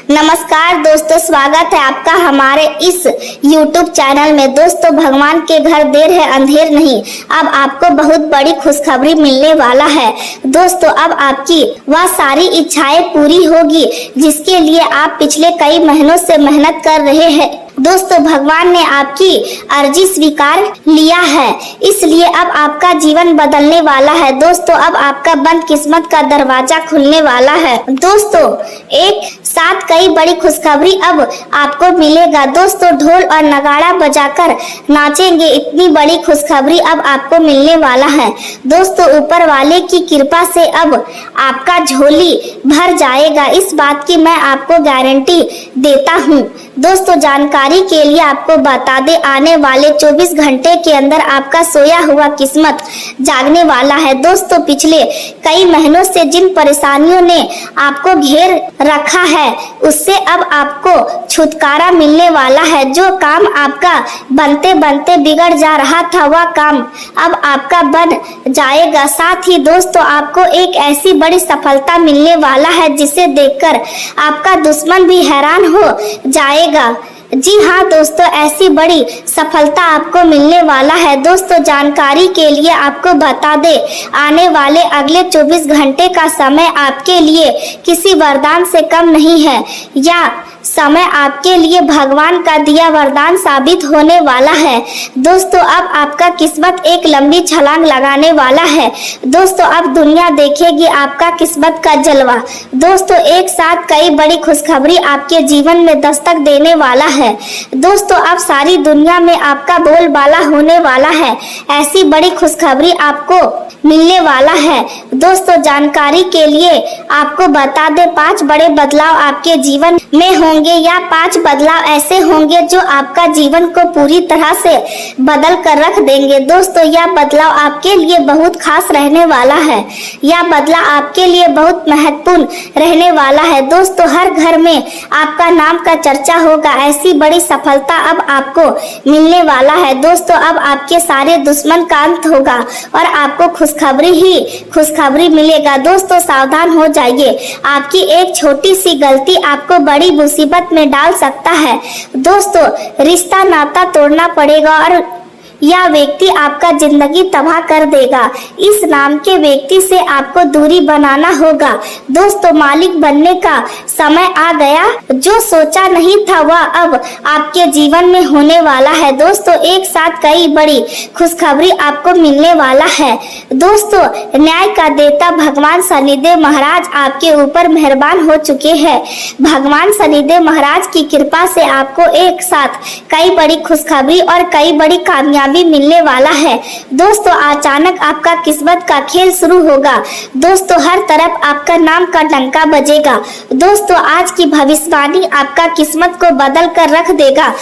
नमस्कार दोस्तों, स्वागत है आपका हमारे इस YouTube चैनल में। दोस्तों, भगवान के घर देर है अंधेर नहीं, अब आपको बहुत बड़ी खुशखबरी मिलने वाला है। दोस्तों, अब आपकी वह सारी इच्छाएं पूरी होगी जिसके लिए आप पिछले कई महीनों से मेहनत कर रहे हैं। दोस्तों, भगवान ने आपकी अर्जी स्वीकार लिया है, इसलिए अब आपका जीवन बदलने वाला है। दोस्तों, अब आपका बंद किस्मत का दरवाजा खुलने वाला है। दोस्तों, एक साथ कई बड़ी खुशखबरी अब आपको मिलेगा। दोस्तों, ढोल और नगाड़ा बजाकर नाचेंगे, इतनी बड़ी खुशखबरी अब आपको मिलने वाला है। दोस्तों, ऊपर वाले की कृपा से अब आपका झोली भर जाएगा, इस बात की मैं आपको गारंटी देता हूँ। दोस्तों, जानकारी के लिए आपको बता दे, आने वाले 24 घंटे के अंदर आपका सोया हुआ किस्मत जागने वाला है। दोस्तों, पिछले कई महीनों से जिन परेशानियों ने आपको घेर रखा है उससे अब आपको छुटकारा मिलने वाला है। जो काम आपका बनते बनते बिगड़ जा रहा था वह काम अब आपका बन जाएगा। साथ ही दोस्तों, आपको एक ऐसी बड़ी सफलता मिलने वाला है जिसे देखकर आपका दुश्मन भी हैरान हो जाएगा। जी हाँ दोस्तों, ऐसी बड़ी सफलता आपको मिलने वाला है। दोस्तों, जानकारी के लिए आपको बता दे, आने वाले अगले 24 घंटे का समय आपके लिए किसी वरदान से कम नहीं है। या समय आपके लिए भगवान का दिया वरदान साबित होने वाला है। दोस्तों, अब आपका किस्मत एक लंबी छलांग लगाने वाला है। दोस्तों, अब दुनिया देखेगी आपका किस्मत का जलवा। दोस्तों, एक साथ कई बड़ी खुशखबरी आपके जीवन में दस्तक देने वाला है। दोस्तों, अब सारी दुनिया में आपका बोलबाला होने वाला है। ऐसी बड़ी खुशखबरी आपको मिलने वाला है। दोस्तों, जानकारी के लिए आपको बता दे, 5 बड़े बदलाव आपके जीवन में होंगे या 5 बदलाव ऐसे होंगे जो आपका जीवन को पूरी तरह से बदल कर रख देंगे। दोस्तों, यह बदलाव आपके लिए बहुत खास रहने वाला है। यह बदलाव आपके लिए बहुत महत्वपूर्ण रहने वाला है। दोस्तों, हर घर में आपका नाम का चर्चा होगा। ऐसी बड़ी सफलता अब आपको मिलने वाला है। दोस्तों, अब आपके सारे दुश्मन का अंत होगा और आपको खुशखबरी ही खुशखबरी मिलेगा। दोस्तों, सावधान हो जाइए, आपकी एक छोटी सी गलती आपको बड़ी मुसीबत में डाल सकता है। दोस्तों, रिश्ता नाता तोड़ना पड़ेगा और यह व्यक्ति आपका जिंदगी तबाह कर देगा। इस नाम के व्यक्ति से आपको दूरी बनाना होगा। दोस्तों, मालिक बनने का समय आ गया। जो सोचा नहीं था वह अब आपके जीवन में होने वाला है। दोस्तों, एक साथ कई बड़ी खुशखबरी आपको मिलने वाला है। दोस्तों, न्याय का देवता भगवान शनिदेव महाराज आपके ऊपर मेहरबान हो चुके हैं। भगवान शनिदेव महाराज की कृपा से आपको एक साथ कई बड़ी खुशखबरी और कई बड़ी कामयाबी मिलने वाला है। दोस्तों, अचानक आपका किस्मत का खेल शुरू होगा। दोस्तों, हर तरफ आपका नाम का डंका बजेगा। दोस्तों, आज की भविष्यवाणी आपका किस्मत को बदल कर रख देगा।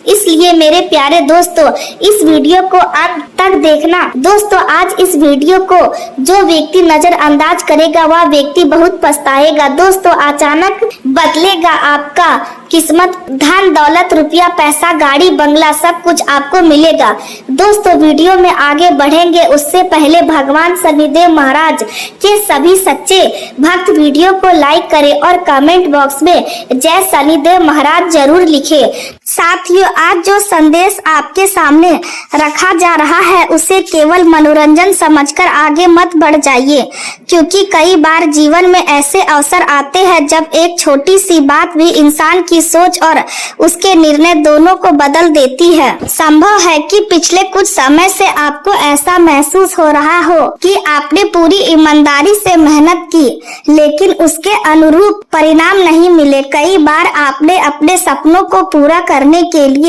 इसलिए मेरे प्यारे दोस्तों, इस वीडियो को अंत तक देखना। दोस्तों, आज इस वीडियो को जो व्यक्ति नजरअंदाज करेगा वह व्यक्ति बहुत पछताएगा। दोस्तों, अचानक बदलेगा आपका किस्मत। धन दौलत रुपया पैसा गाड़ी बंगला सब कुछ आपको मिलेगा। दोस्तों, वीडियो में आगे बढ़ेंगे उससे पहले भगवान शनिदेव महाराज के सभी सच्चे भक्त वीडियो को लाइक करें और कमेंट बॉक्स में जय शनिदेव महाराज जरूर लिखें। साथियों, आज जो संदेश आपके सामने रखा जा रहा है उसे केवल मनोरंजन समझकर आगे मत बढ़ जाइए, क्योंकि कई बार जीवन में ऐसे अवसर आते हैं जब एक छोटी सी बात भी इंसान की सोच और उसके निर्णय दोनों को बदल देती है। संभव है कि पिछले कुछ समय से आपको ऐसा महसूस हो रहा हो कि आपने पूरी ईमानदारी से मेहनत की लेकिन उसके अनुरूप परिणाम नहीं मिले। कई बार आपने अपने सपनों को पूरा करने के लिए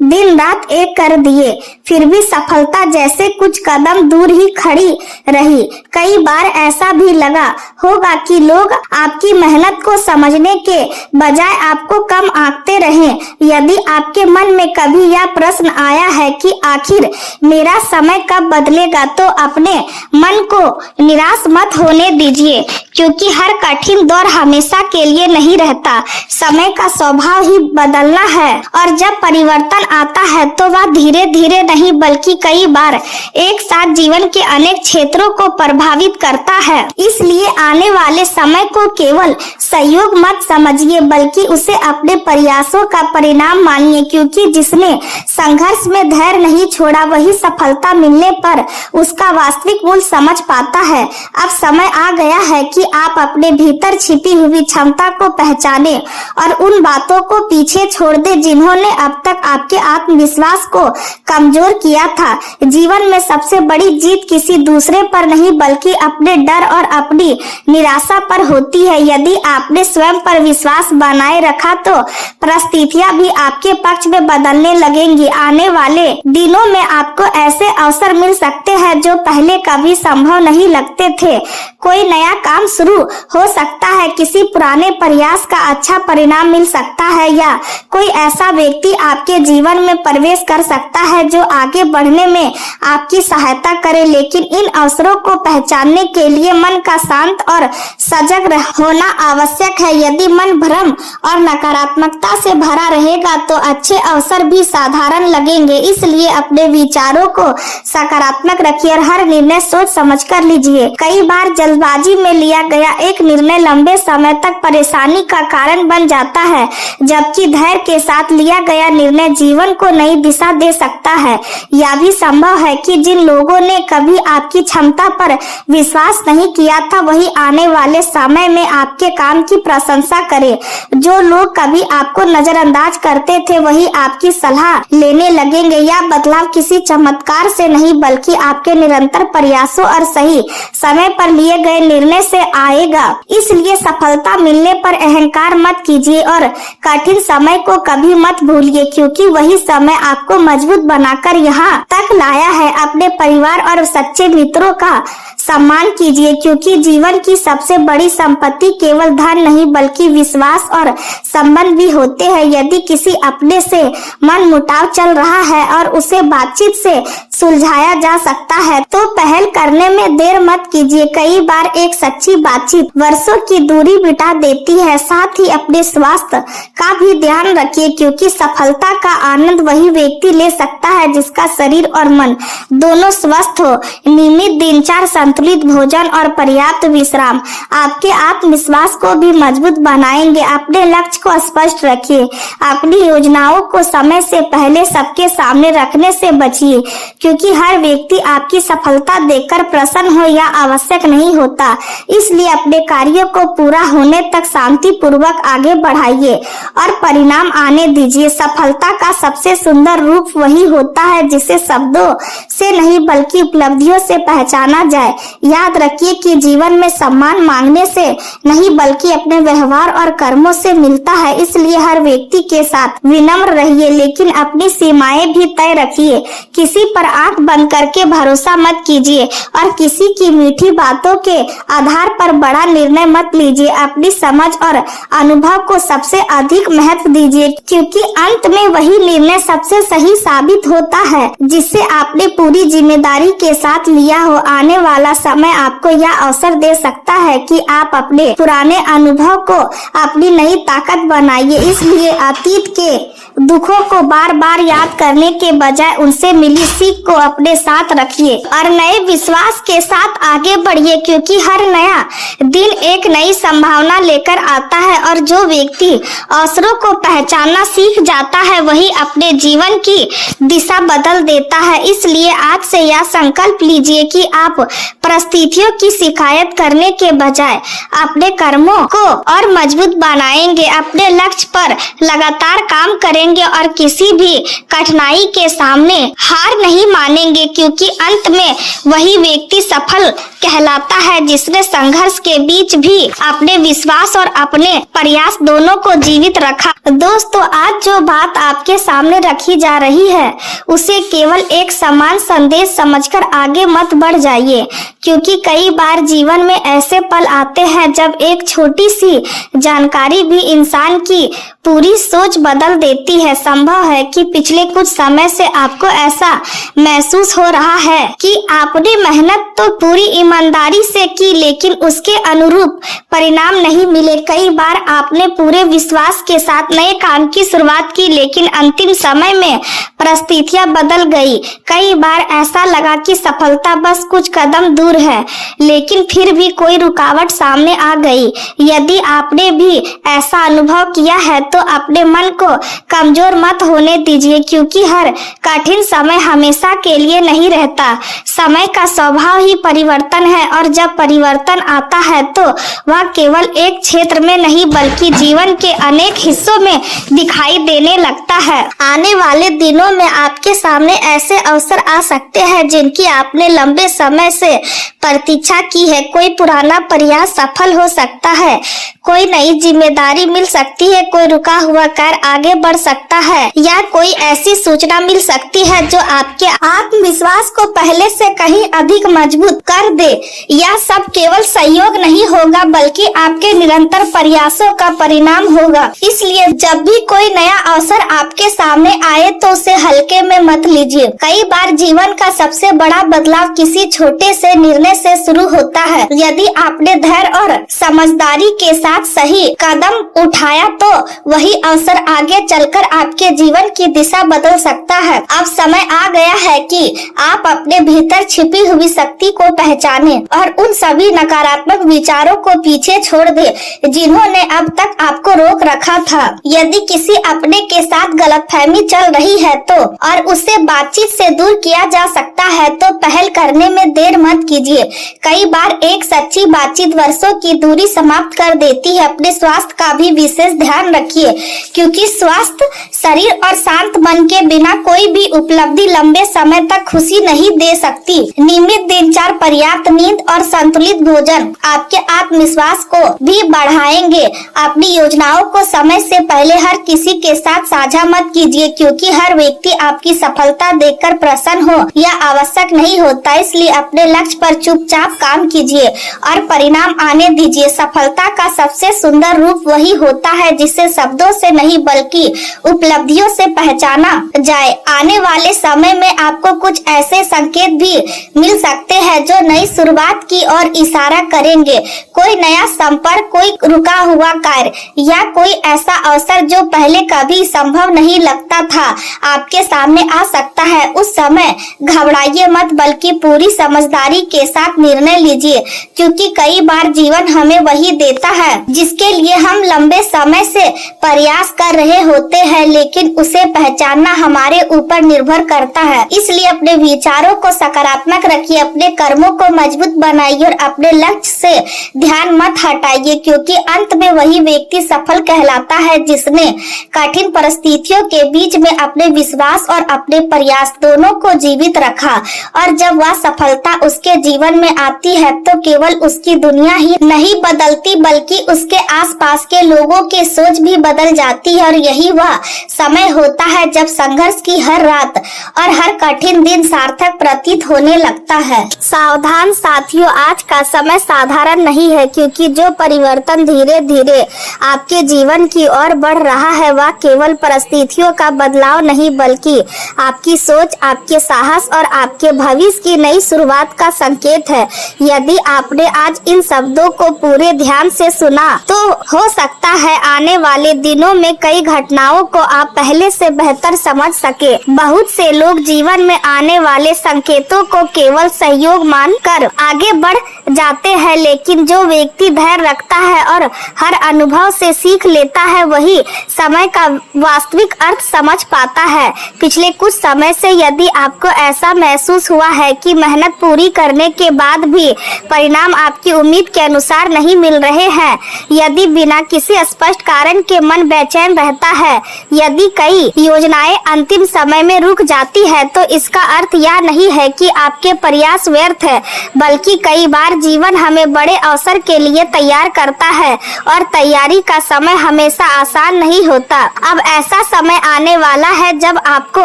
दिन रात एक कर दिए, फिर भी सफलता जैसे कुछ कदम दूर ही खड़ी रही। कई बार ऐसा भी लगा होगा कि लोग आपकी मेहनत को समझने के बजाय आपको कम आंकते रहे। यदि आपके मन में कभी यह प्रश्न आया है कि आखिर आखिर मेरा समय कब बदलेगा, तो अपने मन को निराश मत होने दीजिए, क्योंकि हर कठिन दौर हमेशा के लिए नहीं रहता। समय का स्वभाव ही बदलना है, और जब परिवर्तन आता है तो वह धीरे धीरे नहीं बल्कि कई बार एक साथ जीवन के अनेक क्षेत्रों को प्रभावित करता है। इसलिए आने वाले समय को केवल सहयोग मत समझिए, बल्कि उसे अपने प्रयासों का परिणाम मानिए, क्योंकि जिसने संघर्ष में धैर्य नहीं छोड़ा वही सफलता मिलने पर उसका वास्तविक मूल्य समझ पाता है। अब समय आ गया है कि आप अपने भीतर छिपी हुई क्षमता को पहचाने और उन बातों को पीछे छोड़ दे जिन्होंने अब तक आपके आत्मविश्वास को कमजोर किया था। जीवन में सबसे बड़ी जीत किसी दूसरे पर नहीं बल्कि अपने डर और अपनी निराशा पर होती है। यदि आपने स्वयं पर विश्वास बनाए रखा तो परिस्थितियां भी आपके पक्ष में बदलने लगेंगी। आने वाले दिनों में आपको ऐसे अवसर मिल सकते हैं जो पहले कभी संभव नहीं लगते थे। कोई नया काम शुरू हो सकता है, किसी पुराने प्रयास का अच्छा परिणाम मिल सकता है, या कोई ऐसा व्यक्ति आपके जीवन में प्रवेश कर सकता है जो आगे बढ़ने में आपकी सहायता करे। लेकिन इन अवसरों को पहचानने के लिए मन का शांत और सजग होना आवश्यक है। यदि मन भ्रम और नकारात्मकता से भरा रहेगा तो अच्छे अवसर भी साधारण लगेंगे। इसलिए अपने विचारों को सकारात्मक रखिए और हर निर्णय सोच समझ कर लीजिए। कई बार जल्दबाजी में लिया गया एक निर्णय लंबे समय तक परेशानी का कारण बन जाता है, जबकि धैर्य के साथ लिया गया निर्णय जीवन को नई दिशा दे सकता है। यह भी संभव है कि जिन लोगों ने कभी आपकी क्षमता पर विश्वास नहीं किया था वही आने वाले समय में आपके काम की प्रशंसा करे। जो लोग कभी आपको नजरअंदाज करते थे वही आपकी सलाह लेने लगेंगे। यह बदलाव किसी चमत्कार से नहीं बल्कि आपके निरंतर प्रयासों और सही समय पर लिए गए निर्णय से आएगा। इसलिए सफलता मिलने पर अहंकार मत कीजिए और कठिन समय को कभी मत भूलिए, क्योंकि वही समय आपको मजबूत बनाकर यहाँ तक लाया है। अपने परिवार और सच्चे मित्रों का सम्मान कीजिए, क्योंकि जीवन की सबसे बड़ी संपत्ति केवल धन नहीं बल्कि विश्वास और संबंध भी होते हैं। यदि किसी अपने से मन मुटाव चल रहा है और उसे बातचीत से सुलझाया जा सकता है तो पहल करने में देर मत कीजिए। कई बार एक सच्ची बातचीत वर्षों की दूरी मिटा देती है। साथ ही अपने स्वास्थ्य का भी ध्यान रखिए, क्योंकि सफलता का आनंद वही व्यक्ति ले सकता है जिसका शरीर और मन दोनों स्वस्थ हो। नियमित दिनचर्या, संतुलित भोजन और पर्याप्त विश्राम आपके आत्मविश्वास को भी मजबूत बनाएंगे। अपने लक्ष्य को स्पष्ट रखिए। अपनी योजनाओं को समय से पहले सबके सामने रखने से बचिए, क्योंकि हर व्यक्ति आपकी सफलता देखकर प्रसन्न हो या आवश्यक नहीं होता। इसलिए अपने कार्यों को पूरा होने तक शांति पूर्वक आगे बढ़ाइए और परिणाम आने दीजिए। सफलता का सबसे सुंदर रूप वही होता है जिसे शब्दों से नहीं बल्कि उपलब्धियों से पहचाना जाए। याद रखिए कि जीवन में सम्मान मांगने से नहीं बल्कि अपने व्यवहार और कर्मों से मिलता है। इसलिए हर व्यक्ति के साथ विनम्र रहिए, लेकिन अपनी सीमाएं भी तय रखिए। किसी पर आंख बंद करके भरोसा मत कीजिए और किसी की मीठी बातों के आधार पर बड़ा निर्णय मत लीजिए। अपनी समझ और अनुभव को सबसे अधिक महत्व दीजिए, क्योंकि अंत में वही निर्णय सबसे सही साबित होता है जिसे आपने पूरी जिम्मेदारी के साथ लिया हो। आने वाला समय आपको यह अवसर दे सकता है कि आप अपने पुराने अनुभव को अपनी नई ताकत बनाइए। इसलिए अतीत के दुखों को बार बार याद करने के बजाय उनसे मिली सीख को अपने साथ रखिए और नए विश्वास के साथ आगे बढ़िए, क्योंकि हर नया दिन एक नई संभावना लेकर आता है और जो व्यक्ति अवसरों को पहचानना सीख जाता है वही अपने जीवन की दिशा बदल देता है। इसलिए आज से यह संकल्प लीजिए कि आप परिस्थितियों की शिकायत करने के बजाय अपने कर्मों को और मजबूत बनाएंगे, अपने लक्ष्य पर लगातार काम करेंगे और किसी भी कठिनाई के सामने हार नहीं मानेंगे, क्योंकि अंत में वही व्यक्ति सफल कहलाता है जिसने संघर्ष के बीच भी अपने विश्वास और अपने प्रयास दोनों को जीवित रखा। दोस्तों, आज जो बात आपके सामने रखी जा रही है उसे केवल एक समान संदेश समझकर आगे मत बढ़ जाइए, क्योंकि कई बार जीवन में ऐसे पल आते हैं जब एक छोटी सी जानकारी भी इंसान की पूरी सोच बदल देती है। संभव है कि पिछले कुछ समय से आपको ऐसा महसूस हो रहा है कि आपने मेहनत तो पूरी ईमानदारी से की, लेकिन उसके अनुरूप परिणाम नहीं मिले। कई बार आपने पूरे विश्वास के साथ नए काम की शुरुआत की, लेकिन अंतिम समय में परिस्थितियां बदल गई। कई बार ऐसा लगा कि सफलता बस कुछ कदम दूर है, लेकिन फिर भी कोई रुकावट सामने आ गई। यदि आपने भी ऐसा अनुभव किया है तो अपने मन को कमजोर मत होने दीजिए, क्योंकि हर कठिन समय हमेशा के लिए नहीं रहता। समय का स्वभाव ही परिवर्तन है, और जब परिवर्तन आता है तो वह केवल एक क्षेत्र में नहीं बल्कि जीवन के अनेक हिस्सों में दिखाई देने लगता है। आने वाले दिनों में आपके सामने ऐसे अवसर आ सकते हैं जिनकी आपने लंबे समय से प्रतीक्षा की है। कोई पुराना प्रयास सफल हो सकता है, कोई नई जिम्मेदारी मिल सकती है, कोई रुका हुआ कार्य आगे बढ़ सकता है, या कोई ऐसी सूचना मिल सकती है जो आपके आत्मविश्वास को पहले से कहीं अधिक मजबूत कर दे। यह सब केवल सहयोग नहीं होगा बल्कि आपके निरंतर प्रयासों का परिणाम होगा। इसलिए जब भी कोई नया अवसर आपके सामने आए तो उसे हल्के में मत लीजिए। कई बार जीवन का सबसे बड़ा बदलाव किसी छोटे से निर्णय से शुरू होता है। यदि आपने धैर्य और समझदारी के साथ सही कदम उठाया तो वही अवसर आगे चलकर आपके जीवन की दिशा बदल सकता है। अब समय आ गया है कि आप अपने भीतर छिपी हुई शक्ति को पहचानें और उन सभी नकारात्मक विचारों को पीछे छोड़ दें जिन्होंने अब तक आपको रोक रखा था। यदि किसी अपने के साथ गलतफहमी चल रही है तो और उसे बातचीत से दूर किया जा सकता है तो पहल करने में देर मत कीजिए। कई बार एक सच्ची बातचीत वर्षों की दूरी समाप्त कर देती है। अपने स्वास्थ्य का भी विशेष ध्यान रखिए, क्योंकि स्वस्थ शरीर और शांत मन के बिना कोई भी उपलब्धि लंबे समय तक खुशी नहीं दे सकती। नियमित दिनचर्या, पर्याप्त नींद और संतुलित भोजन आपके आत्मविश्वास को भी बढ़ाएंगे। अपनी योजनाओं को समय से पहले हर किसी के साथ साझा मत कीजिए, क्योंकि हर व्यक्ति आपकी सफलता देखकर प्रसन्न हो यह आवश्यक नहीं होता। इसलिए अपने लक्ष्य पर चुपचाप काम कीजिए और परिणाम आने दीजिए। सफलता का सबसे सुंदर रूप वही होता है जिसे शब्दों से नहीं बल्कि उपलब्धियों से पहचाना जाए। आने वाले समय में आपको कुछ ऐसे संकेत भी मिल सकते हैं जो नई शुरुआत की ओर इशारा करेंगे। कोई नया संपर्क, कोई रुका हुआ कार्य या कोई ऐसा अवसर जो पहले कभी संभव नहीं लगता था आपके सामने आ सकता है। उस समय घबराइए मत बल्कि पूरी समझदारी के साथ निर्णय लीजिए, क्योंकि कई बार जीवन हमें वही देता है जिसके लिए हम लंबे समय से प्रयास कर रहे होते हैं, लेकिन उसे पहचानना हमारे ऊपर निर्भर करता है। इसलिए अपने विचारों को सकारात्मक रखिए, अपने कर्मों को मजबूत बनाइए और अपने लक्ष्य से ध्यान मत हटाइए, क्योंकि अंत में वही व्यक्ति सफल कहलाता है जिसने कठिन परिस्थितियों के बीच में अपने विश्वास और अपने प्रयास दोनों को जीवित रखा। और जब वह सफलता उसके जीवन में आती है तो केवल उसकी दुनिया ही नहीं बदलती बल्कि उसके आसपास के लोगों की सोच भी बदल जाती है। और यही वह समय होता है जब संघर्ष की हर रात और हर कठिन दिन सार्थक प्रतीत होने लगता है। सावधान साथियों, आज का समय साधारण नहीं है, क्योंकि जो परिवर्तन धीरे धीरे आपके जीवन की ओर बढ़ रहा है वह केवल परिस्थितियों का बदलाव नहीं बल्कि आपकी सोच, आपके साहस और आपके भविष्य की नई शुरुआत का संकेत है। यदि आपने आज इन शब्दों को पूरे ध्यान से सुना तो हो सकता है आने वाले दिनों में कई घटनाओं को आप पहले से बेहतर समझ सके। बहुत से लोग जीवन में आने वाले संकेतों को केवल सहयोग मानकर आगे बढ़ जाते हैं, लेकिन जो व्यक्ति धैर्य रखता है और हर अनुभव से सीख लेता है वही समय का वास्तविक अर्थ समझ पाता है। पिछले कुछ समय से यदि आपको ऐसा महसूस हुआ है कि मेहनत पूरी करने के बाद भी परिणाम आपकी उम्मीद के अनुसार नहीं मिल रहे हैं, यदि बिना किसी स्पष्ट कारण के मन बेचैन रहता है, यदि कई योजनाएं अंतिम समय में रुक जाती है, तो इसका अर्थ यह नहीं है कि आपके प्रयास व्यर्थ है, बल्कि कई बार जीवन हमें बड़े अवसर के लिए तैयार करता है और तैयारी का समय हमेशा आसान नहीं होता। अब ऐसा समय आने वाला है जब आपको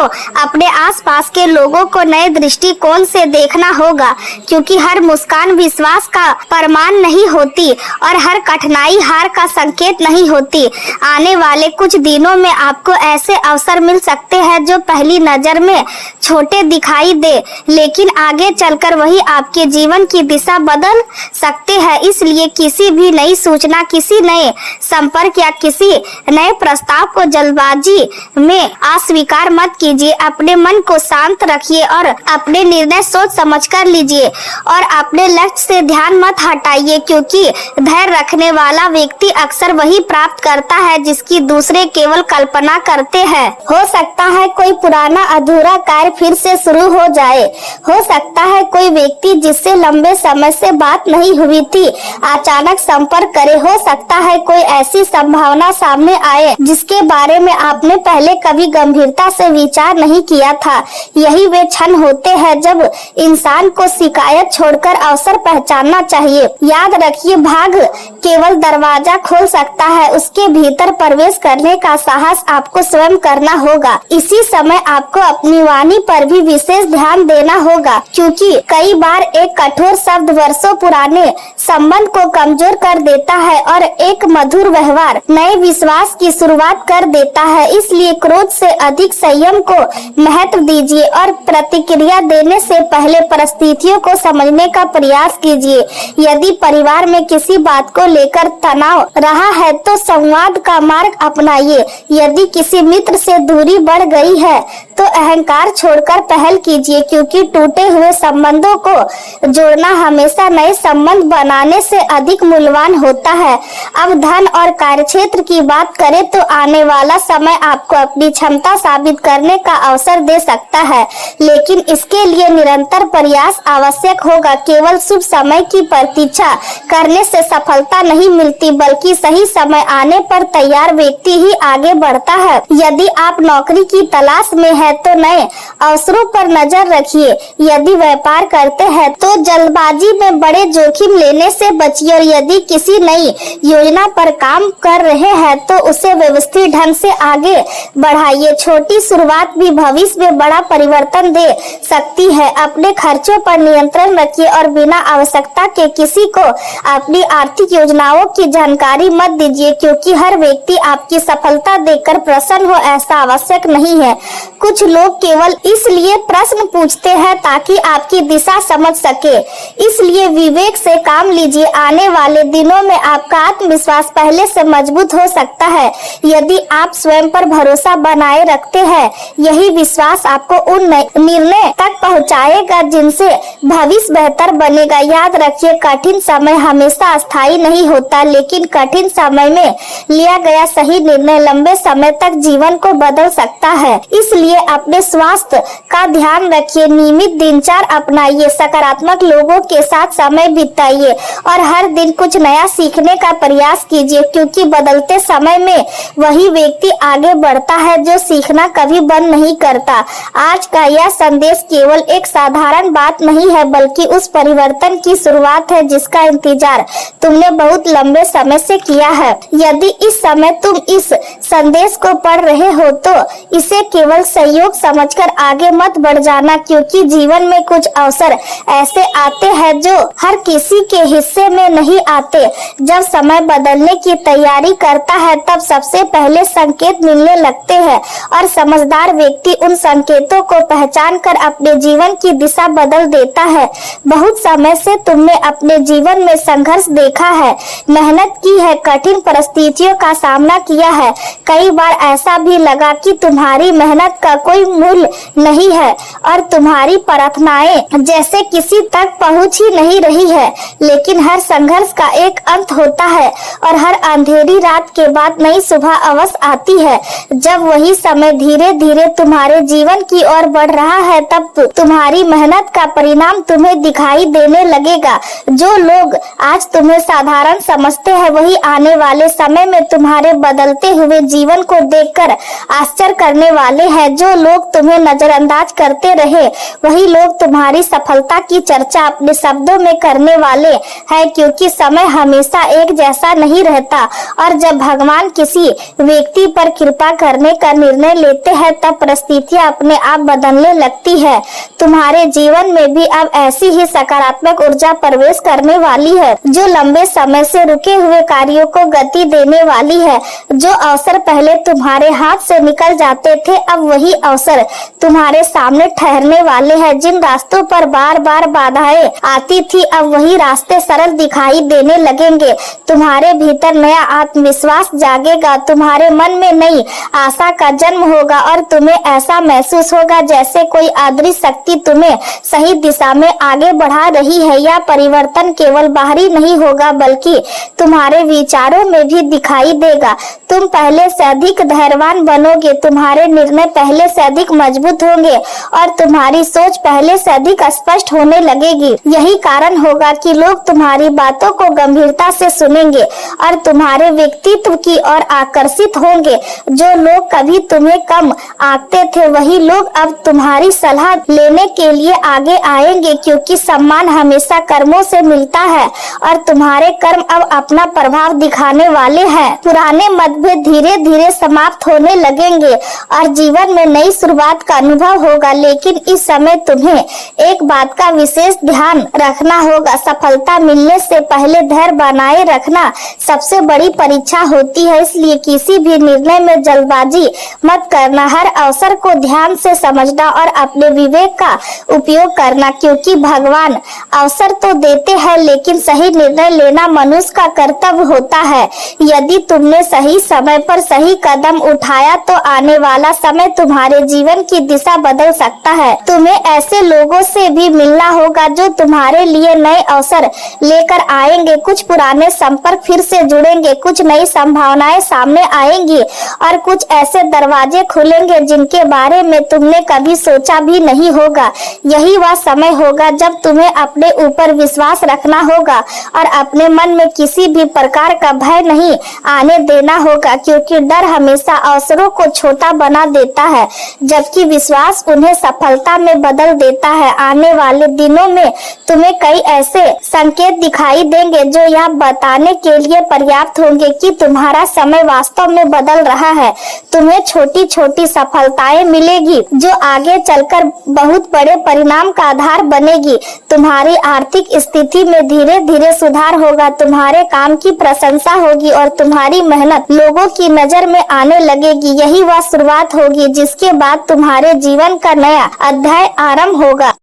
अपने आसपास के लोगों को नए दृष्टिकोण से देखना होगा, क्योंकि हर मुस्कान विश्वास का प्रमाण नहीं होती और हर कठिनाई कठिनाई हार का संकेत नहीं होती। आने वाले कुछ दिनों में आपको ऐसे अवसर मिल सकते हैं जो पहली नजर में छोटे दिखाई दे, लेकिन आगे चलकर वही आपके जीवन की दिशा बदल सकते हैं। इसलिए किसी भी नई सूचना, किसी नए संपर्क या किसी नए प्रस्ताव को जल्दबाजी में अस्वीकार मत कीजिए। अपने मन को शांत रखिए और अपने निर्णय सोच समझ कर लीजिए और अपने लक्ष्य से ध्यान मत हटाइए, क्योंकि धैर्य रखने वाला व्यक्ति अक्सर वही प्राप्त करता है जिसकी दूसरे केवल कल्पना करते हैं। हो सकता है कोई पुराना अधूरा कार्य फिर से शुरू हो जाए। हो सकता है कोई व्यक्ति जिससे लंबे समय से बात नहीं हुई थी अचानक संपर्क करे। हो सकता है कोई ऐसी संभावना सामने आए जिसके बारे में आपने पहले कभी गंभीरता से विचार नहीं किया था। यही वे क्षण होते हैं जब इंसान को शिकायत छोड़कर अवसर पहचानना चाहिए। याद रखिए, भाग केवल दरवाजा खोल सकता है, उसके भीतर प्रवेश करने का साहस आपको स्वयं करना होगा। इसी समय आपको अपनी वाणी पर भी विशेष ध्यान देना होगा, क्योंकि कई बार एक कठोर शब्द वर्षों पुराने संबंध को कमजोर कर देता है और एक मधुर व्यवहार नए विश्वास की शुरुआत कर देता है। इसलिए क्रोध से अधिक संयम को महत्व दीजिए और प्रतिक्रिया देने से पहले परिस्थितियों को समझने का प्रयास कीजिए। यदि परिवार में किसी बात को लेकर तनाव रहा है तो संवाद का मार्ग अपनाइए। यदि किसी मित्र से दूरी बढ़ गई है तो अहंकार छोड़कर पहल कीजिए, क्योंकि टूटे हुए संबंधों को जोड़ना हमेशा नए संबंध बनाने से अधिक मूल्यवान होता है। अब धन और कार्यक्षेत्र की बात करें तो आने वाला समय आपको अपनी क्षमता साबित करने का अवसर दे सकता है, लेकिन इसके लिए निरंतर प्रयास आवश्यक होगा। केवल शुभ समय की प्रतीक्षा करने से सफलता नहीं मिलती, बल्कि सही समय आने पर तैयार व्यक्ति ही आगे बढ़ता है। यदि आप नौकरी की तलाश में हैं तो नए अवसरों पर नजर रखिए। यदि व्यापार करते हैं तो जल्दबाजी में बड़े जोखिम लेने से बचिए और यदि किसी नई योजना पर काम कर रहे हैं तो उसे व्यवस्थित ढंग से आगे बढ़ाइए। छोटी शुरुआत भी भविष्य में बड़ा परिवर्तन दे सकती है। अपने खर्चों पर नियंत्रण रखिए और बिना आवश्यकता के किसी को अपनी आर्थिक योजनाओं की जानकारी मत दीजिए, क्योंकि हर व्यक्ति आपकी सफलता देखकर प्रसन्न हो ऐसा आवश्यक नहीं है। कुछ लोग केवल इसलिए प्रश्न पूछते हैं ताकि आपकी दिशा समझ सके। इसलिए विवेक से काम लीजिए। आने वाले दिनों में आपका आत्मविश्वास पहले से मजबूत हो सकता है यदि आप स्वयं पर भरोसा बनाए रखते हैं। यही विश्वास आपको उन निर्णय तक पहुंचाएगा जिनसे भविष्य बेहतर बनेगा। याद रखिए, कठिन समय हमेशा अस्थायी नहीं होता, लेकिन कठिन समय में लिया गया सही निर्णय लंबे समय तक जीवन को बदल सकता है। इसलिए अपने स्वास्थ्य का ध्यान रखिए, नियमित दिनचर्या अपनाइए, सकारात्मक लोगों के साथ समय बिताइए और हर दिन कुछ नया सीखने का प्रयास कीजिए, क्योंकि बदलते समय में वही व्यक्ति आगे बढ़ता है जो सीखना कभी बंद नहीं करता। आज का यह संदेश केवल एक साधारण बात नहीं है, बल्कि उस परिवर्तन की शुरुआत है जिसका इंतजार तुमने बहुत लंबे समय से किया है। यदि इस समय तुम इस संदेश को पढ़ रहे हो तो इसे केवल सहयोग समझकर आगे मत बढ़ जाना, क्योंकि जीवन में कुछ अवसर ऐसे आते हैं जो हर किसी के हिस्से में नहीं आते। जब समय बदलने की तैयारी करता है तब सबसे पहले संकेत मिलने लगते हैं और समझदार व्यक्ति उन संकेतों को पहचान कर अपने जीवन की दिशा बदल देता है। बहुत समय से तुमने अपने जीवन में संघर्ष देखा है, मेहनत की है, कठिन परिस्थितियों का सामना किया है। कई बार ऐसा भी लगा कि तुम्हारी मेहनत का कोई मूल्य नहीं है और तुम्हारी प्रार्थनाएं जैसे किसी तक पहुंच ही नहीं रही है। लेकिन हर संघर्ष का एक अंत होता है और हर अंधेरी रात के बाद नई सुबह अवश्य आती है। जब वही समय धीरे धीरे तुम्हारे जीवन की ओर बढ़ रहा है तब तुम्हारी मेहनत का परिणाम तुम्हें दिखाई देने लगेगा। जो लोग आज तुम्हें साधारण समझते हैं वही आने वाले समय में तुम्हारे बदलते हुए जीवन को देखकर आश्चर्य करने वाले हैं। जो लोग तुम्हें नजरअंदाज करते रहे वही लोग तुम्हारी सफलता की चर्चा अपने शब्दों में करने वाले हैं, क्योंकि समय हमेशा एक जैसा नहीं रहता और जब भगवान किसी व्यक्ति पर कृपा करने का निर्णय लेते हैं तब परिस्थितियां अपने आप बदलने लगती है। तुम्हारे जीवन में भी अब ऐसी ही सकारात्मक ऊर्जा प्रवेश करने वाली है जो लंबे समय से से रुके हुए कार्यों को गति देने वाली है। जो अवसर पहले तुम्हारे हाथ से निकल जाते थे, अब वही अवसर तुम्हारे सामने ठहरने वाले हैं। जिन रास्तों पर बार बार बाधाएं आती थी, अब वही रास्ते सरल दिखाई देने लगेंगे। तुम्हारे भीतर नया आत्मविश्वास जागेगा, तुम्हारे मन में नई आशा का जन्म होगा और तुम्हें ऐसा महसूस होगा जैसे कोई अदृश्य शक्ति तुम्हें सही दिशा में आगे बढ़ा रही है। यह परिवर्तन केवल बाहरी नहीं होगा बल्कि तुम्हारे विचारों में भी दिखाई देगा। तुम पहले से अधिक धैर्यवान बनोगे, तुम्हारे निर्णय पहले से अधिक मजबूत होंगे और तुम्हारी सोच पहले से अधिक स्पष्ट होने लगेगी। यही कारण होगा कि लोग तुम्हारी बातों को गंभीरता से सुनेंगे और तुम्हारे व्यक्तित्व की ओर आकर्षित होंगे। जो लोग कभी तुम्हें कम आंकते थे, वही लोग अब तुम्हारी सलाह लेने के लिए आगे आएंगे, क्योंकि सम्मान हमेशा कर्मों से मिलता है और तुम्हारे कर्म अब अपना प्रभाव दिखाने वाले हैं। पुराने मतभेद धीरे धीरे समाप्त होने लगेंगे और जीवन में नई शुरुआत का अनुभव होगा। लेकिन इस समय तुम्हें एक बात का विशेष ध्यान रखना होगा। सफलता मिलने से पहले धैर्य बनाए रखना सबसे बड़ी परीक्षा होती है, इसलिए किसी भी निर्णय में जल्दबाजी मत करना। हर अवसर को ध्यान से समझना और अपने विवेक का उपयोग करना, क्योंकि भगवान अवसर तो देते हैं लेकिन सही निर्णय लेना मनुष्य का कर्तव्य होता है। यदि तुमने सही समय पर सही कदम उठाया तो आने वाला समय तुम्हारे जीवन की दिशा बदल सकता है। तुम्हें ऐसे लोगों से भी मिलना होगा जो तुम्हारे लिए नए अवसर लेकर आएंगे। कुछ पुराने संपर्क फिर से जुड़ेंगे, कुछ नई संभावनाएं सामने आएंगी और कुछ ऐसे दरवाजे खुलेंगे जिनके बारे में तुमने कभी सोचा भी नहीं होगा। यही वह समय होगा जब तुम्हें अपने ऊपर विश्वास रखना होगा और अपने मन में किसी भी प्रकार का भय नहीं आने देना होगा, क्योंकि डर हमेशा अवसरों को छोटा बना देता है जबकि विश्वास उन्हें सफलता में बदल देता है। आने वाले दिनों में तुम्हें कई ऐसे संकेत दिखाई देंगे जो यह बताने के लिए पर्याप्त होंगे कि तुम्हारा समय वास्तव में बदल रहा है। तुम्हें छोटी छोटी सफलताएं मिलेगी जो आगे चलकर बहुत बड़े परिणाम का आधार बनेगी। तुम्हारी आर्थिक स्थिति में धीरे धीरे सुधार होगा, तुम्हारे काम की प्रशंसा होगी और तुम्हारी मेहनत लोगों की नजर में आने लगेगी। यही वह शुरुआत होगी जिसके बाद तुम्हारे जीवन का नया अध्याय आरंभ होगा।